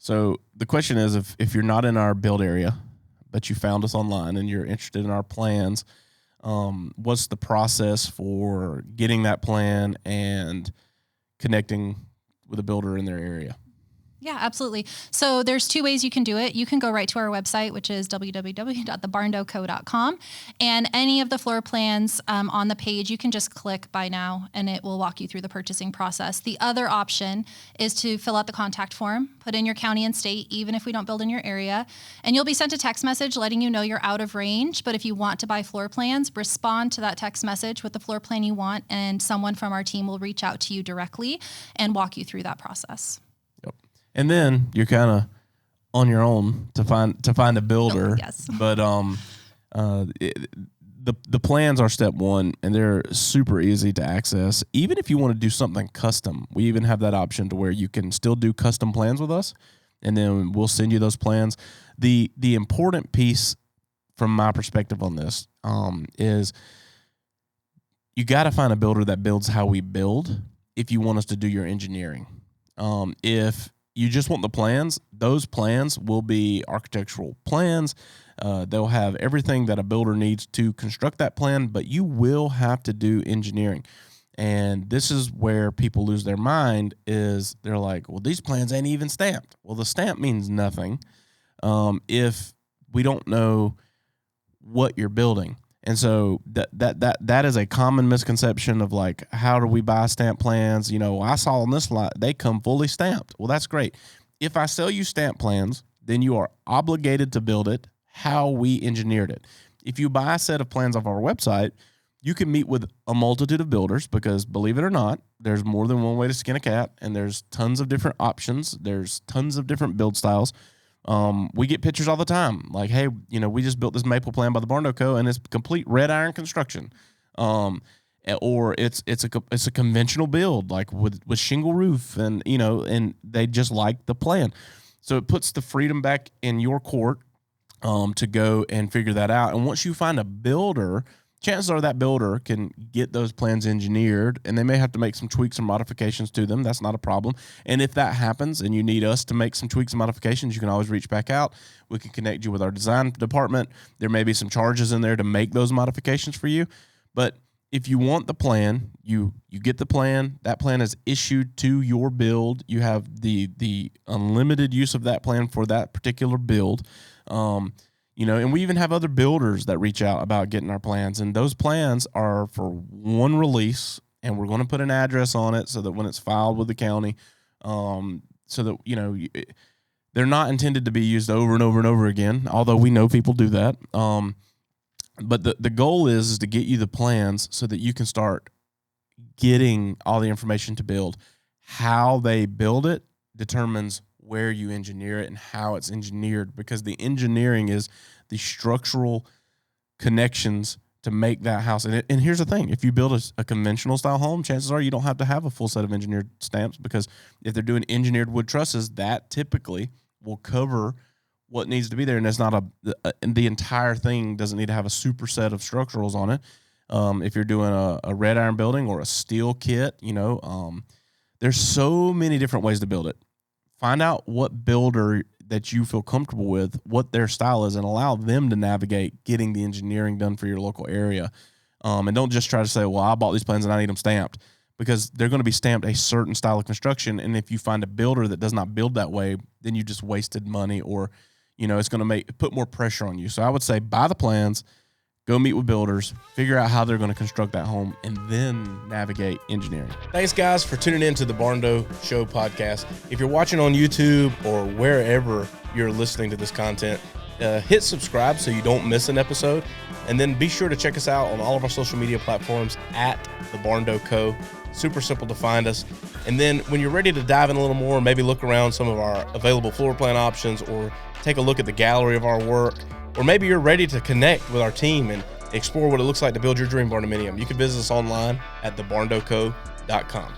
So the question is, if you're not in our build area, but you found us online and you're interested in our plans, what's the process for getting that plan and connecting with a builder in their area? Yeah, absolutely. So there's two ways you can do it. You can go right to our website, which is www.thebarndoco.com. And any of the floor plans on the page, you can just click Buy Now, and it will walk you through the purchasing process. The other option is to fill out the contact form, put in your county and state, even if we don't build in your area. And you'll be sent a text message letting you know you're out of range. But if you want to buy floor plans, respond to that text message with the floor plan you want, and someone from our team will reach out to you directly and walk you through that process. And then you're kind of on your own to find a builder. Yes. But the plans are step one, and they're super easy to access. Even if you want to do something custom, we even have that option to where you can still do custom plans with us, and then we'll send you those plans. The important piece from my perspective on this is you got to find a builder that builds how we build if you want us to do your engineering. If you just want the plans, those plans will be architectural plans. They'll have everything that a builder needs to construct that plan, but you will have to do engineering. And this is where people lose their mind is they're like, well, these plans ain't even stamped. Well, the stamp means nothing if we don't know what you're building. And so that is a common misconception of like, how do we buy stamp plans? You know, I saw on this lot, they come fully stamped. Well, that's great. If I sell you stamp plans, then you are obligated to build it how we engineered it. If you buy a set of plans off our website, you can meet with a multitude of builders because, believe it or not, there's more than one way to skin a cat, and there's tons of different options. There's tons of different build styles. We get pictures all the time, like, hey, you know, we just built this maple plan by the Barndo Co. and it's complete red iron construction, or it's a conventional build, like with shingle roof, and you know, and they just like the plan. So it puts the freedom back in your court to go and figure that out. And once you find a builder, chances are that builder can get those plans engineered, and they may have to make some tweaks and modifications to them. That's not a problem. And if that happens and you need us to make some tweaks and modifications, you can always reach back out. We can connect you with our design department. There may be some charges in there to make those modifications for you. But if you want the plan, you get the plan. That plan is issued to your build. You have the unlimited use of that plan for that particular build. You know, and we even have other builders that reach out about getting our plans, and those plans are for one release, and we're going to put an address on it so that when it's filed with the county, so that, you know, they're not intended to be used over and over and over again, although we know people do that. But the goal is to get you the plans so that you can start getting all the information to build. How they build it determines where you engineer it and how it's engineered, because the engineering is the structural connections to make that house. And here's the thing. If you build a conventional style home, chances are you don't have to have a full set of engineered stamps, because if they're doing engineered wood trusses, that typically will cover what needs to be there. And it's not the entire thing doesn't need to have a super set of structurals on it. If you're doing a red iron building or a steel kit, you know, there's so many different ways to build it. Find out what builder that you feel comfortable with, what their style is, and allow them to navigate getting the engineering done for your local area. And don't just try to say, well, I bought these plans and I need them stamped, because they're going to be stamped a certain style of construction. And if you find a builder that does not build that way, then you just wasted money, or, you know, it's going to put more pressure on you. So I would say buy the plans, go meet with builders, figure out how they're going to construct that home, and then navigate engineering. Thanks, guys, for tuning in to the Barndo Show podcast. If you're watching on YouTube or wherever you're listening to this content, hit subscribe so you don't miss an episode. And then be sure to check us out on all of our social media platforms at the Barndo Co. Super simple to find us. And then when you're ready to dive in a little more, maybe look around some of our available floor plan options, or take a look at the gallery of our work, or maybe you're ready to connect with our team and explore what it looks like to build your dream barndominium, you can visit us online at thebarndoco.com.